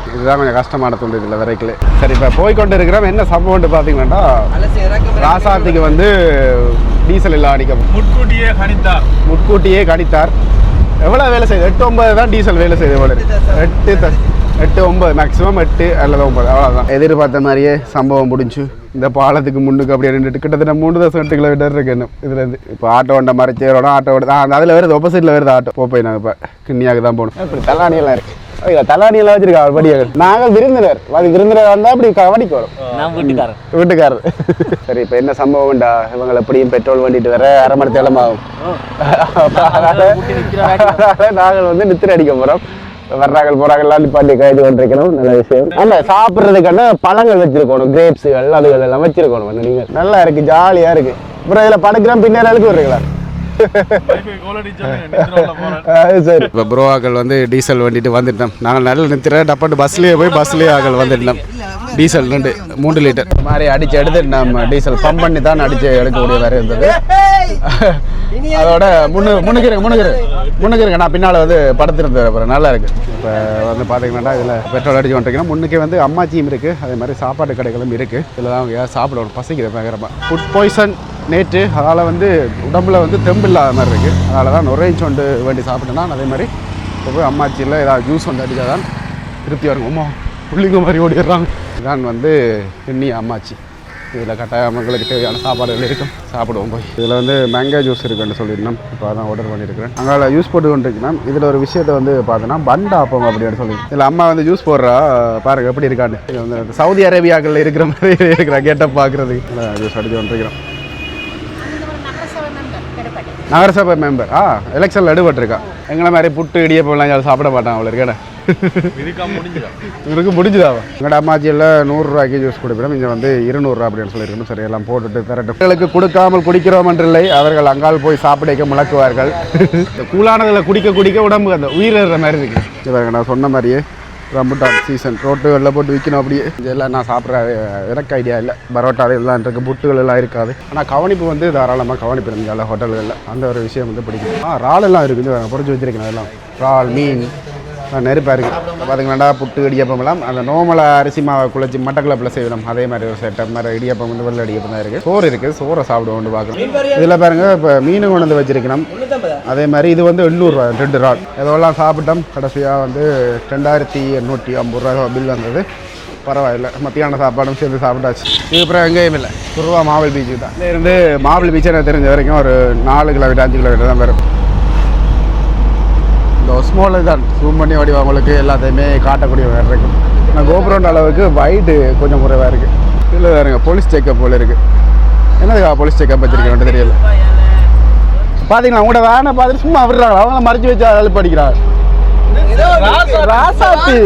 இதுதான் கொஞ்சம் கஷ்டமான துண்டு இதில் வரைக்கல சரி இப்போ போய்கொண்டு இருக்கிறோம் என்ன சம்பவம்னு பார்த்தீங்கன்னா ராசாத்திக்கு வந்து டீசல் எல்லாம் அடிக்க முட்கூட்டியே கணித்தார் எவ்வளோ வேலை செய்யுது 8-9 தான் டீசல் வேலை செய்யுது எவ்வளோ 8-9 மேக்ஸிமம் 8 அல்லது 9 அவ்வளோதான் எதிர்பார்த்த மாதிரியே சம்பவம் முடிஞ்சு இந்த பாலத்துக்கு முன்னுக்கு அப்படியே நின்றுட்டு கிட்டத்தட்ட 3.8 கிலோமீட்டர் இருக்கு என்ன இதுலேருந்து இப்போ ஆட்டோ வண்ட மாதிரி சேரோட ஆட்டோ அந்த அதில் வருது ஆப்போசிட்டில் வருது ஆட்டோ போய் நாங்கள் இப்போ கிண்ணியாக தான் போகணும் இப்படி தலானியெல்லாம் இருக்குது தலானியெல்லாம் வச்சிருக்கா படியாக நாங்கள் விருந்தினர் வந்தால் அப்படி கவனிக்கு வரும் வீட்டுக்காரர் சரி இப்போ என்ன சம்பவம்டா இவங்களை எப்படியும் பெட்ரோல் வண்டிட்டு வர அரை மணி நேரம் ஆகும் நாங்கள் வந்து நித்திர அடிக்க போகிறோம் வர்றாங்கள் போறாங்கலாம் நிப்பாட்டி கைது கொண்டிருக்கணும் நல்ல விஷயம் அந்த சாப்பிட்றதுக்கான பழங்கள் வச்சிருக்கணும் கிரேப்ஸுகள் அதுகள் எல்லாம் வச்சிருக்கணும் நீங்கள் நல்லா இருக்கு ஜாலியா இருக்கு அப்புறம் இதில் படுக்கிறோம் பின்னர் அழுக்கு வருங்களா சரி இப்போ ப்ரோவாக்கள் வந்து டீசல் வண்டிட்டு வந்துட்டோம் நாங்கள் நல்ல நிறுத்துற டப்பாட்டு பஸ்லேயே ஆக்கள் வந்துட்டோம் டீசல் 3 லிட்டர் மாதிரி அடித்து எடுத்து நம்ம டீசல் பம்ப் பண்ணி தான் அடித்து எடுக்கக்கூடிய வேறு இருந்தது அதோட முன்னுக்கு நான் பின்னால் வந்து படுத்துருந்தேன் அப்புறம் நல்லா இருக்குது இப்போ வந்து பார்த்தீங்கன்னா இதில் பெட்ரோல் அடிச்சு கொண்டிருக்கீங்கன்னா முன்னுக்கே வந்து அம்மாச்சியும் இருக்குது அதே மாதிரி சாப்பாடு கடைகளும் இருக்குது இதில் தான் அவங்க சாப்பிடணும் பசிக்குது பயங்கரமாக ஃபுட் பாய்சன் நேற்று அதால் வந்து உடம்புல வந்து தெம்பு இல்லாத மாதிரி இருக்குது அதனால தான் நுரைச்சி கொண்டு வேண்டி சாப்பிட்டேன்னா அதே மாதிரி இப்போ போய் அம்மாச்சியில் ஏதாவது ஜூஸ் வந்து அடித்தா தான் திருப்தி வரும் அம்மா புள்ளிங்க மாதிரி ஓடிடுறாங்க இதான் வந்து கிண்ணி அம்மாச்சி இதில் கட்டாயம் எங்களுக்கு தேவையான சாப்பாடுகள் இருக்கும், சாப்பிடுவோம் போய். இதில் வந்து மேங்கோ ஜூஸ் இருக்குன்னு சொல்லியிருந்தோம், இப்போ அதான் ஆர்டர் பண்ணியிருக்கிறேன். அங்கே ஜூஸ் போட்டு கொண்டு இருக்கேன். இதில் ஒரு விஷயத்தை வந்து பார்த்தோன்னா பண்டாப்பம் அப்படின்னு சொல்லி இதில் அம்மா வந்து ஜூஸ் போடுறா பாருங்க எப்படி இருக்கான்னு. இது வந்து சவுதி அரேபியாக்களில் இருக்கிற மாதிரி இருக்கிற கேட்டப் பார்க்குறதுக்கு ஜூஸ் அடிச்சு கொண்டிருக்கிறோம். நகரசபை மெம்பர் எலெக்ஷனில் எடுபட்டிருக்கா. எங்களை மாதிரி புட்டு இடியப்பெல்லாம் சாப்பிட மாட்டான் அவ்வளோ இருக்கேன். இவருக்கு முடிஞ்சுதாவா? எங்களோட அம்மாச்சியில் 100 ரூபாய்க்கு ஜூஸ் குடிப்பிடும், இங்கே வந்து 200 ரூபா அப்படின்னு சொல்லியிருக்கணும். சரி எல்லாம் போட்டுட்டு தரட்டும். எங்களுக்கு கொடுக்காமல் குடிக்கிறோம் என்றில்லை, அவர்கள் அங்கால் போய் சாப்பிடைக்க முழக்குவார்கள். இந்த கூலானதில் குடிக்க குடிக்க உடம்பு அந்த உயிரிழற மாதிரி இருக்கு. இவங்க நான் சொன்ன மாதிரியே ரம்புட்டான் சீசன் ரோட்டுகளில் போட்டு விற்கணும். அப்படியே இதெல்லாம் நான் சாப்பிட்ற எனக்கு ஐடியா இல்லை. பரோட்டா எல்லாம் இருக்குது, புட்டுகள் எல்லாம் இருக்காது. ஆனால் கவனிப்பு வந்து தாராளமாக கவனிப்பு இருந்தால ஹோட்டல்களில் அந்த ஒரு விஷயம் வந்து பிடிக்கும். இறாலெல்லாம் இருக்குது, பொறிச்சு வச்சிருக்கேன். அதெல்லாம் இறால் மீன் நெருப்பாக இருக்குது. பார்த்தீங்களாண்டா புட்டு இடியப்பமெல்லாம் அந்த நோமலை அரிசி மாவை குழச்சி மட்டக்கிழப்பில் செய்யணும். அதே மாதிரி ஒரு செட்டப் மாதிரி இடியப்பம் வந்து வெள்ளை இடியப்பம் தான் இருக்குது. சோறு இருக்குது, சோறை சாப்பிடுவோம் பார்க்கணும். இதில் பாருங்கள் இப்போ மீன் கொண்டு வந்து வச்சிருக்கணும். அதே மாதிரி இது வந்து 800 ரூபா 2 இறால். இதெல்லாம் சாப்பிட்டோம். கடைசியாக வந்து 2850 ரூபா பில் வந்தது. பரவாயில்லை, மத்தியான சாப்பாடும் சேர்ந்து சாப்பிட்டாச்சு. இதுக்கப்புறம் எங்கேயும் இல்லை, குருவா மாவல் பீச்சுக்கு தான். இருந்து மாவல் பீச்சை எனக்கு தெரிஞ்ச வரைக்கும் ஒரு 4 கிலோமீட்டர் 5 கிலோமீட்டர் தான் வரும். இந்த ஒஸ்மோவில் தான் ஜூம் பண்ணி வடிவங்களுக்கு எல்லாத்தையுமே காட்டக்கூடிய வேறு இருக்கும். ஆனால் கோபுரோன்ற அளவுக்கு வைடு கொஞ்சம் குறைவாக இருக்குது. இதில் வேறுங்க போலீஸ் செக்கப் போல் இருக்குது. என்னதுக்கா போலீஸ் செக்கப் வச்சுருக்கேன் தெரியல. பார்த்தீங்களா உங்களோட வேனை பார்த்துட்டு சும்மா விடுறாங்க, அவங்க மறைச்சி வச்சு அழுப்பு படிக்கிறாங்க. ராசாத்தி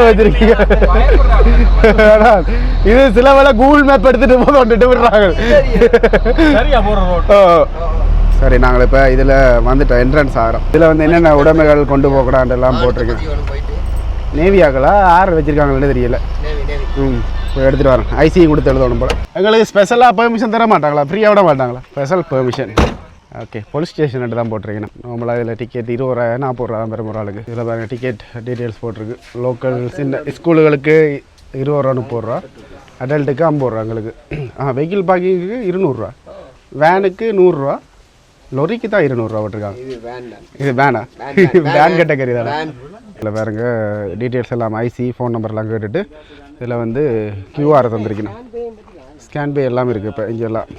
வச்சிருக்கீங்க. இது சில வேலை கூகுள் மேப் எடுத்துட்டு போக வந்துட்டு விடுறாங்க. சரி நாங்கள் இப்போ இதில் வந்துட்டோம், என்ட்ரன்ஸ் ஆகிறோம். இதில் வந்து என்னென்ன உடைமைகள் கொண்டு போகக்கூடாதுலாம் போட்டிருக்கு. நேவியாக்களா யார் வச்சுருக்காங்கன்னு தெரியல. போய் எடுத்துகிட்டு வரேன். ஐசி கொடுத்து எழுதணும் போல். எங்களுக்கு ஸ்பெஷலாக பெர்மிஷன் தர மாட்டாங்களா? ஃப்ரீயாக விட மாட்டாங்களா? Special permission. Okay, police station தான் போட்டிருக்கேன். நார்மலாக இதில் டிக்கெட் 20 ரூபா 40 ரூபா தான் பெரும் ஒரு ஆளுக்கு. இதில் பாருங்கள் டிக்கெட் டீட்டெயில்ஸ் போட்டிருக்கு. லோக்கல் சின்ன ஸ்கூலுகளுக்கு 20 ரூபா 30 ரூபா, அடல்ட்டுக்கு 50 ரூபா. எங்களுக்கு வெஹிக்கிள் பார்க்கிங்க்கு 200 ரூபா, வேனுக்கு 100 ரூபா, லொரிக்கு தான் 200 ரூபா போட்டிருக்காங்க. இது வேனா? வேன் கேட்டகரி தானே. இதில் பாருங்க டீட்டெயில்ஸ் எல்லாம் ஐசி ஃபோன் நம்பர்லாம் கேட்டுட்டு இதில் வந்து கியூஆர் தந்திருக்கணும். ஸ்கேன் பே எல்லாம் இருக்குது. இப்போ இங்கே எல்லாம்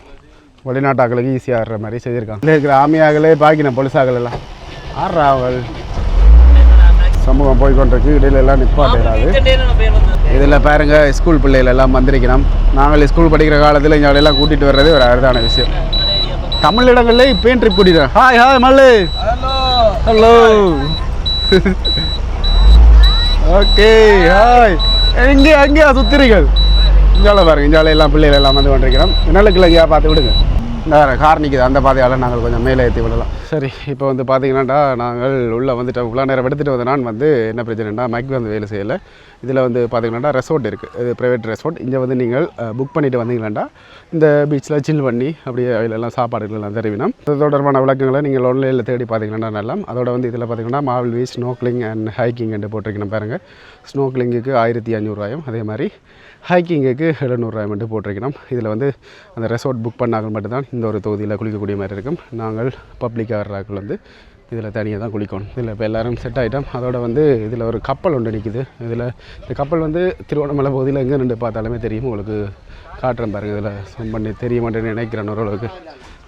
வெளிநாட்டாக்களுக்கு ஈஸியாக ஆடுற மாதிரி செய்திருக்காங்க. இதில் இருக்கிற ஆமியாக்களே பாக்கின போலீஸாக்கள் எல்லாம் ஆடுறாங்கள். சமூகம் போய்கொண்டிருக்கு, இடையில எல்லாம் நிப்பாட்டாது. இதில் பாருங்க ஸ்கூல் பிள்ளைகள் எல்லாம் வந்திருக்கணும். நாங்கள் ஸ்கூல் படிக்கிற காலத்தில் இங்கே எல்லாம் கூட்டிகிட்டு வர்றது ஒரு அருதான விஷயம். தமிழ் இடங்கள்ல இப்பயும் ட்ரிப் கூட்டிடுறேன். ஹாய் ஹாய் மல்லு, ஹலோ. Okay hi. எங்கேயா சுத்திரிகள்? இஞ்சால பாருங்க, இஞ்சால எல்லாம் பிள்ளைகள் எல்லாம் வந்து கொண்டிருக்கிறோம். நிழலுக்குள்ள எங்கேயா பார்த்து விடுங்க. இந்த கார் நிற்கிது, அந்த பாதையால் நாங்கள் கொஞ்சம் மேலே ஏற்றி விடலாம். சரி இப்போ வந்து பார்த்தீங்கன்னாடா நாங்கள் உள்ளே வந்துட்டோம். இவ்வளோ நேரம் எடுத்துகிட்டு வந்து நான் வந்து என்ன பிரச்சனைனா மைக் வந்து வேலை செய்யலை. இதில் வந்து பார்த்தீங்கன்னா ரெசார்ட் இருக்குது, இது ப்ரைவேட் ரெசார்ட். இங்கே வந்து நீங்கள் புக் பண்ணிவிட்டு வந்தீங்களாண்டா இந்த பீச்சில் சில் பண்ணி அப்படியே அதிலெல்லாம் சாப்பாடுகள் எல்லாம் தருவினோம். அது தொடர்பான விளக்கங்களை நீங்கள் ஆன்லைனில் தேடி பார்த்தீங்கன்னா நல்லா. அதோட வந்து இதில் பார்த்தீங்கன்னா மாவல் பீச் ஸ்னோக்லிங் அண்ட் ஹைக்கிங் என்று போட்டிருக்கணும் பாருங்கள். ஸ்னோக்லிங்குக்கு 1500 ரூபாயும், அதே மாதிரி ஹைக்கிங்குக்கு 700 ரூபாயும் மட்டும் போட்டிருக்கணும். இதில் வந்து அந்த ரெசார்ட் புக் பண்ணார்கள் மட்டும்தான் இந்த ஒரு தொகுதியில் குளிக்கக்கூடிய மாதிரி இருக்கும். நாங்கள் பப்ளிக் ஆகிறாக்கள் வந்து இதில் தனியாக தான் குளிக்கணும். இதில் இப்போ எல்லோரும் செட் ஆகிட்டோம். அதோட வந்து இதில் ஒரு கப்பல் ஒன்று நிற்கிது. இதில் இந்த கப்பல் வந்து திருவண்ணாமலை பகுதியில் எங்கே நின்று பார்த்தாலுமே தெரியும். உங்களுக்கு காட்டுறேன் பாருங்கள். இதில் ஸ்விம் பண்ணி தெரிய மாட்டேன்னு நினைக்கிறேன் ஓரளவுக்கு.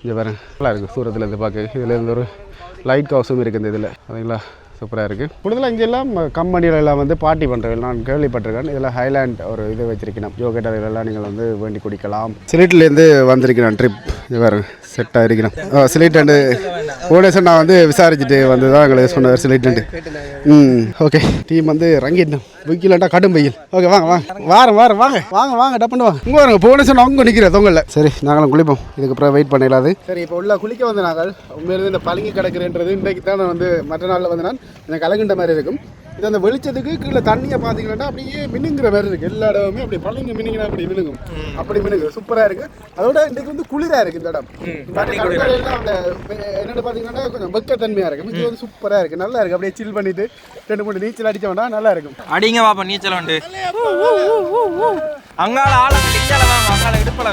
இங்கே பாருங்கள் நல்லா இருக்குது தூரத்தில் இருந்து பார்க்க. இதில் இருந்து ஒரு லைட் ஹவுஸும் இருக்குது இந்த இதில். அதுங்களா சூப்பராக இருக்குது. கூடுதலாக இங்கெல்லாம் கம்பெனிகளெல்லாம் வந்து பார்ட்டி பண்ணுறது நான் கேள்விப்பட்டிருக்கேன். இதில் ஹைலாண்ட் ஒரு இது வச்சிருக்கேன். யோகேட்டர்களெல்லாம் நீங்கள் வந்து வேண்டி குடிக்கலாம். சிலிட்லேருந்து வந்திருக்கிறேன் ட்ரிப். இது பாருங்க செட்டாக இருக்கிறேன். சிலிட்டண்டு ஓடேசன் நான் வந்து விசாரிச்சுட்டு வந்து தான் எங்களுக்கு சொன்னார் சிலிட்டண்டு. ஓகே டீம் வந்து ரங்கிட்டோம். வெயிலாண்டா கடும் வெயில். ஓகே வாங்க வாங்க டப்புன்னு வாங்க. இங்கே வருங்க போனேசன் அவங்க நிற்கிற தொங்கல்ல. சரி நாங்களும் குளிப்போம், இதுக்கப்புறம் வெயிட் பண்ணிடலாது. சரி இப்போ உள்ள குளிக்க வந்து நாங்கள் உண்மையிலேருந்து இந்த பழங்கி கிடக்குறேன்றது இன்றைக்கு தான் நான் வந்து மற்ற நாளில் வந்து நான் எனக்கு கலங்குன்ற மாதிரி இருக்கும். இது அந்த வெளிச்சத்துக்கு கீழே தண்ணியை பார்த்தீங்கன்னா அப்படியே மினுங்கிற மாதிரி இருக்குது. எல்லா இடமுமே அப்படி பழங்க மினுங்கினா அப்படி மினுங்கும், அப்படி மினுங்கு சூப்பராக இருக்குது. அதோட இன்றைக்கு வந்து குளிராக இருக்குது இந்த இடம். அந்த என்னென்னு பார்த்தீங்கன்னா கொஞ்சம் வெக்கத்தன்மையாக இருக்குது. இது வந்து சூப்பராக இருக்குது, நல்லா இருக்குது. அப்படியே சில் பண்ணிட்டு 2-3 நீச்சல் அடித்தோம்னா நல்லா இருக்கும். அடிங்க பாப்பா நீச்சல் உண்டு. அங்கால ஆளை இஞ்சால வாங்க, அங்கால இடுப்பல.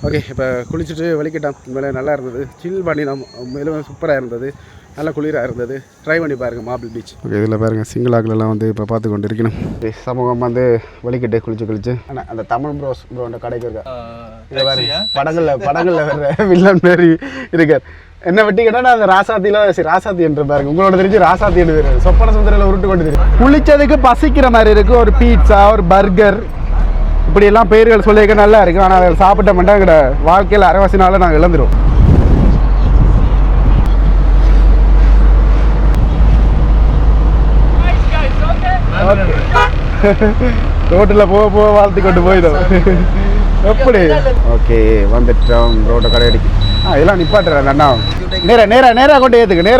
ஓகே இப்போ குளிச்சுட்டு வெளிக்கிட்டோம். உண்மையிலே நல்லா இருந்தது. சில் பண்ணி மேலும் சூப்பராக இருந்தது. நல்லா குளிராக இருந்தது. ட்ரை பண்ணி பாருங்கள் மார்பிள் பீச். ஓகே இதில் பாருங்கள் சிங்கிளாக்கெல்லாம் வந்து இப்போ பார்த்து கொண்டு இருக்கணும். சமூகம் வந்து வெளிக்கிட்டு குளிச்சு ஆனால் அந்த தமிழ் ப்ரோன்ற கடைக்கு இருக்கா இதை பாருங்க படங்களில் வேறு வில்லன் மாரி இருக்கார். என்ன வெட்டி கேட்டால் அந்த ராசாத்தியில் ராசாத்தி என்று பாருங்க. உங்களோட தெரிஞ்சு ராசாத்தி என்று பேர் சொப்பன சுந்தரில் உருட்டு கொண்டு தெரியும். குளிச்சதுக்கு பசிக்கிற மாதிரி இருக்குது. ஒரு பீட்சா ஒரு பர்கர் இப்படியெல்லாம் பெயர்கள் சொல்லியிருக்க நல்லா இருக்கும். ஆனால் அதை சாப்பிட்ட மாட்டா எங்கட வாழ்க்கையில் அரைவாசினால நாங்கள் இழந்துருவோம். ரோட்டில் போக வாழ்த்தி கொண்டு போயிடும் எப்படி. ஓகே வந்துட்டோம் ரோட்டை கடை அடிக்கு. இதெல்லாம் நிப்பாட்டுறேன் அண்ணா. நேராக கொண்டு ஏது இல்லை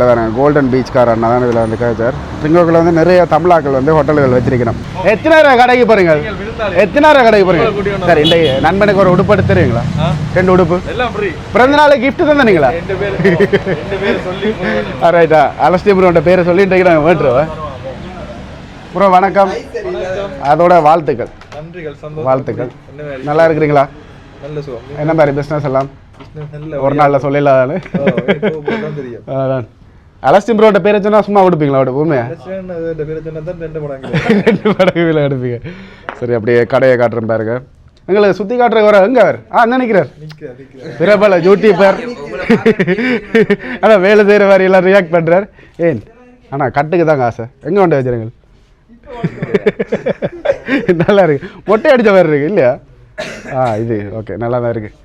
வேறு கோல்டன் பீச்கார அண்ணா தான் இதில் வந்து கேச்சார். சிங்கோக்கில் வந்து நிறைய தமிழாக்கள் வந்து ஹோட்டல்கள் வச்சிருக்கணும். எத்தனை கடைக்கு போகிறீங்க? சரி இந்த நண்பனுக்கு ஒரு உடுப்பு எடுத்து தருவீங்களா? 2 உடுப்பு பிறந்த நாள் கிஃப்ட் தந்தீங்களா? ரைட்டா அலஸ்டி ப்ரோட பேரை சொல்லிட்டு நாங்கள் வேண்டுருவோம். ப்ரோ வணக்கம். அதோட வாழ்த்துக்கள். நல்லா இருக்கிறீங்களா? என்ன மாதிரி பிஸ்னஸ் எல்லாம் ஒரு நாளில் சொல்லலாதானே? அலஸ்டின் ப்ரோட பேரை சொன்னால் சும்மா கொடுப்பீங்களா? உண்மையா 2 மடங்கு விலை எடுப்பீங்க. சரி அப்படியே கடையை காட்டுறேன் பாருங்க. எங்களுக்கு சுற்றி காட்டுற வர எங்கே அவர் என்ன நிற்கிறார்? பிரபல யூடியூபர். ஆனால் வேலை செய்கிற மாதிரி எல்லாம் ரியாக்ட் பண்ணுறார். ஏன் ஆனால் கட்டுக்கு தாங்க ஆசை. எங்கே கொண்டு வச்சுருங்க? நல்லா இருக்கு. மொட்டை அடித்த மாதிரி இருக்கு இல்லையா? இது ஓகே நல்லா தான் இருக்குது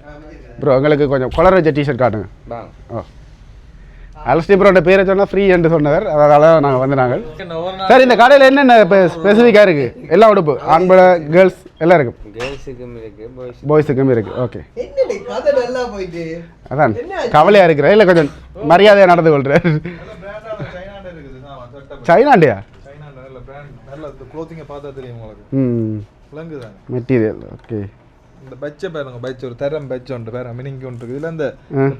ப்ரோ. எங்களுக்கு கொஞ்சம் கலர் வச்ச டிஷர்ட் காட்டுங்க. ஓ அலஸ்டி ப்ரோட பேரை சொன்னால் ஃப்ரீ என்று சொன்னவர். அதனால நாங்கள் வந்து நாங்கள் சார் இந்த கடையில் என்னென்ன இப்போ ஸ்பெசிஃபிக்காக இருக்குது? எல்லா உடுப்பு ஆண்பட கேர்ள்ஸ் எல்லாம் இருக்கும். பாய்ஸுக்கும் இருக்குது. ஓகே அதான் கவலையாக இருக்கிற இல்லை கொஞ்சம் மரியாதையாக நடந்து கொள்கிறார். சைனாண்டியா? Material okay. இந்த பச்சை பாருங்க, பச்சை ஒரு தரம் பச்சை ஒன்று பாருங்க, மினிங்கி ஒன்று இருக்குது. இதில் அந்த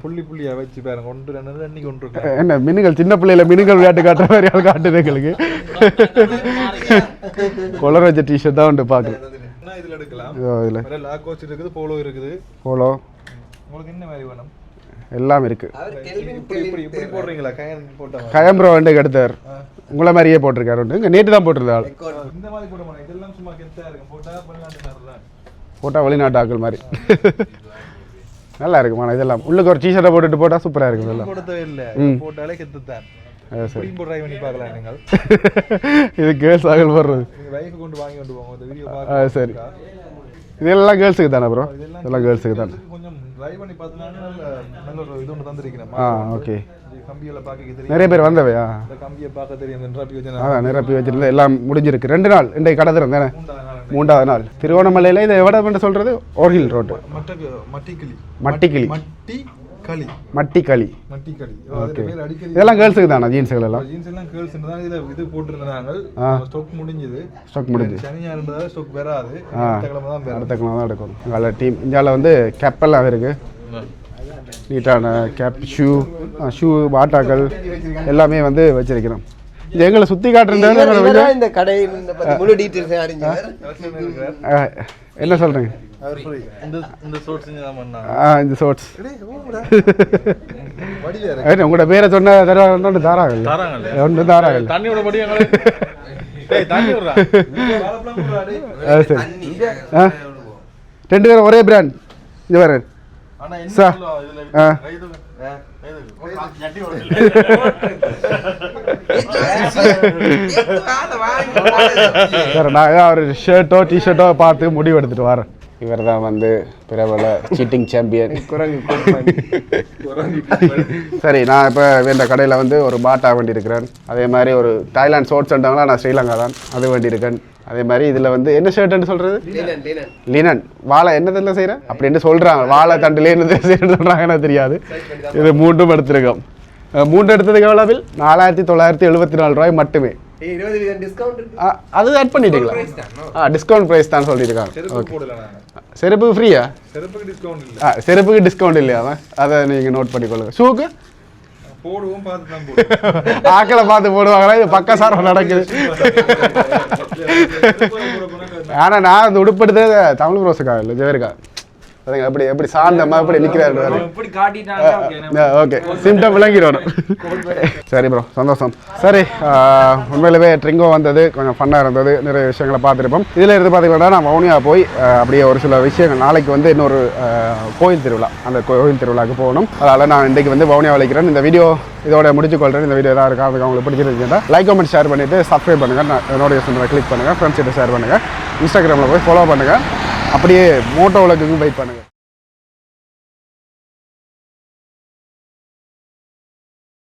புள்ளி புள்ளியா வச்சு பாருங்க, 1 2 அன்னைக்கு ஒன்று இருக்கு. என்ன மினுங்கள் சின்ன பிள்ளையில மினுங்கள் விளையாட்டு காட்டுற மாதிரி ஆள் காட்டுது எங்களுக்கு. கொலர் வச்ச டிஷர்ட் தான் உண்டு பார்க்கலாம். இதில் எடுக்கலாம். இதில் லாக்கோஸ் இருக்குது, போலோ இருக்குது. போலோ உங்களுக்கு என்ன மாதிரி வேணும்? எல்லாம் இருக்கு. இப்படி போடுறீங்களா? கயம்ப்ரோ வந்து எடுத்தார். உங்களை மாதிரியே போட்டிருக்காரு. இங்கே நேற்று தான் போட்டிருந்தாள். இந்த மாதிரி போட மாட்டேன். இதெல்லாம் சும்மா கெத்தாக இருக்கும். போட்டால் வெளிநாட்டு ஆக்கள் மாதிரி நல்லா இருக்குமா? இதெல்லாம் உள்ளுக்கு ஒரு டிஷர்ட்டை போட்டுட்டு போட்டால் சூப்பராக இருக்கும். இதெல்லாம் போட்டதே இல்லை, போட்டாலே கெத்துத்தான். சரி ட்ரை பண்ணி பார்க்கலாம் நீங்கள். இது கேர்ள்ஸ் ஆகல் போடுறது. வைஃப் கொண்டு வாங்கி கொண்டு போங்க. இந்த வீடியோ பார்க்க. சரி இதெல்லாம் கேர்ள்ஸுக்கு தானே ப்ரோ? இதெல்லாம் கேர்ள்ஸுக்கு தானே. கொஞ்சம் ட்ரை பண்ணி பார்த்தீங்கன்னா நல்ல ஒரு இது ஒன்று தந்திருக்கிறேன். ஓகே கம்பியில் பார்க்க தெரியும். நிறைய பேர் வந்தவையா? இந்த கம்பியை பார்க்க தெரியும். நிரப்பி வச்சு நிரப்பி வச்சிருந்தேன். எல்லாம் முடிஞ்சிருக்கு. 2 நாள் இன்றைக்கு கடை திறந்தேன். 3வது நாள் திருவண்ணாமலையில் இதை எவ்வளோ பண்ண சொல்கிறது? ஓர்ஹில் ரோட்டு மட்டிக்களி. ஓகே இதெல்லாம் கேர்ள்ஸுக்கு தானே? ஜீன்ஸுகள் எல்லாம் கேர்ள்ஸ் தான். இதில் இது போட்டுருந்தாங்க. ஸ்டாக் முடிஞ்சது. சனியாக இருந்ததால் ஸ்டாக் வராது. அடுத்த கிழமை தான் எடுக்கணும். நல்ல டீம். இந்தியாவில் வந்து கேப்பெல்லாம் இருக்குது. நீட்டான கேப், ஷூ பாட்டாக்கள் எல்லாமே வந்து வச்சிருக்கிறோம். இது எங்களை சுற்றி காட்டுறது. இந்த கடை முழு டீட்டெயில்ஸ் என்ன சொல்கிறீங்க? இந்த ஷோர்ட்ஸ் உங்களோட பேரை சொன்ன ஒன்று தாராங்கல்ல, ஒன்று தாராங்கல்ல. சரி 2 பேரும் ஒரே பிராண்ட். இது வேறு சார். நான் ஒரு ஷர்ட்டோ டிஷர்ட்டோ பார்த்து முடிவு எடுத்துட்டு வரேன். இவர் தான் வந்து பிரபல சீட்டிங் சாம்பியன். சரி நான் இப்போ இந்த கடையில் வந்து ஒரு பாட்டா வேண்டியிருக்கிறேன். அதே மாதிரி ஒரு தாய்லாந்து ஷோர்ட்ஸ் இருந்தாங்களா, நான் ஸ்ரீலங்கா தான், அது வேண்டியிருக்கேன். அதே மாதிரி இதில் வந்து என்ன ஷர்ட்டுன்னு சொல்கிறது? லினன். வாழை என்னதில் செய்கிறேன் அப்படின்னு சொல்கிறாங்க. வாழை தண்டில் என்னது செய்யணும்னு சொல்கிறாங்கன்னா தெரியாது. இது 3 எடுத்துருக்கோம். 3 எடுத்ததுக்கு எவ்வளோ பில்? 4974 ரூபாய் மட்டுமே. அது ஆட் பண்ணிட்டீங்களா? டிஸ்கவுண்ட் ப்ரைஸ் தான் சொல்லியிருக்காங்க. செருப்புக்கு ஃப்ரீயா? செருப்புக்கு டிஸ்கவுண்ட் இல்லையா? அதை நீங்கள் நோட் பண்ணிக்கொள்ளுங்க. ஷூக்கு ஆக்களை பார்த்து போடுவாங்களா? இது பக்க சாரம் நடக்குது. ஆனால் நான் அந்த உடுப்படுத்தே தமிழ் ப்ரோஸுக்கா இல்லை ஜெயருக்கா அதுங்க எப்படி எப்படி சாந்தமா எப்படி நிற்கிறாரு ஓகே சிம்டம் விளங்கிடணும் சரி ப்ரோ சந்தோஷம் சரி உண்மையிலவே ட்ரிங்கோ வந்தது கொஞ்சம் ஃபன்னாக இருந்தது நிறைய விஷயங்களை பார்த்துருப்போம் இதில் இருந்து பார்த்தீங்கன்னா நான் வவுனியா போய் அப்படியே ஒரு சில விஷயங்கள் நாளைக்கு வந்து இன்னொரு கோயில் திருவிழா அந்த கோயில் திருவிழாவுக்கு போகணும் அதனால் நான் இன்றைக்கு வந்து வவுனியா வளைக்கிறேன் இந்த வீடியோ இதோட முடிச்சுக்கொள்கிறேன் இந்த வீடியோ எதாவது இருக்கா அதுக்கு அவங்களுக்கு பிடிச்சிருந்துச்சுன்னா லைக் கமெண்ட் ஷேர் பண்ணிவிட்டு சப்ஸ்கிரைப் பண்ணுங்கள் நோட்டிஃபிகேஷனில் கிளிக் பண்ணுங்கள் ஃப்ரெண்ட்ஸ் கிட்ட ஷேர் பண்ணுங்கள் இன்ஸ்டாகிராமில் போய் ஃபாலோ பண்ணுங்கள் அப்படியே மோட்டோ உலகுக்கு வெயிட் பண்ணுங்கள்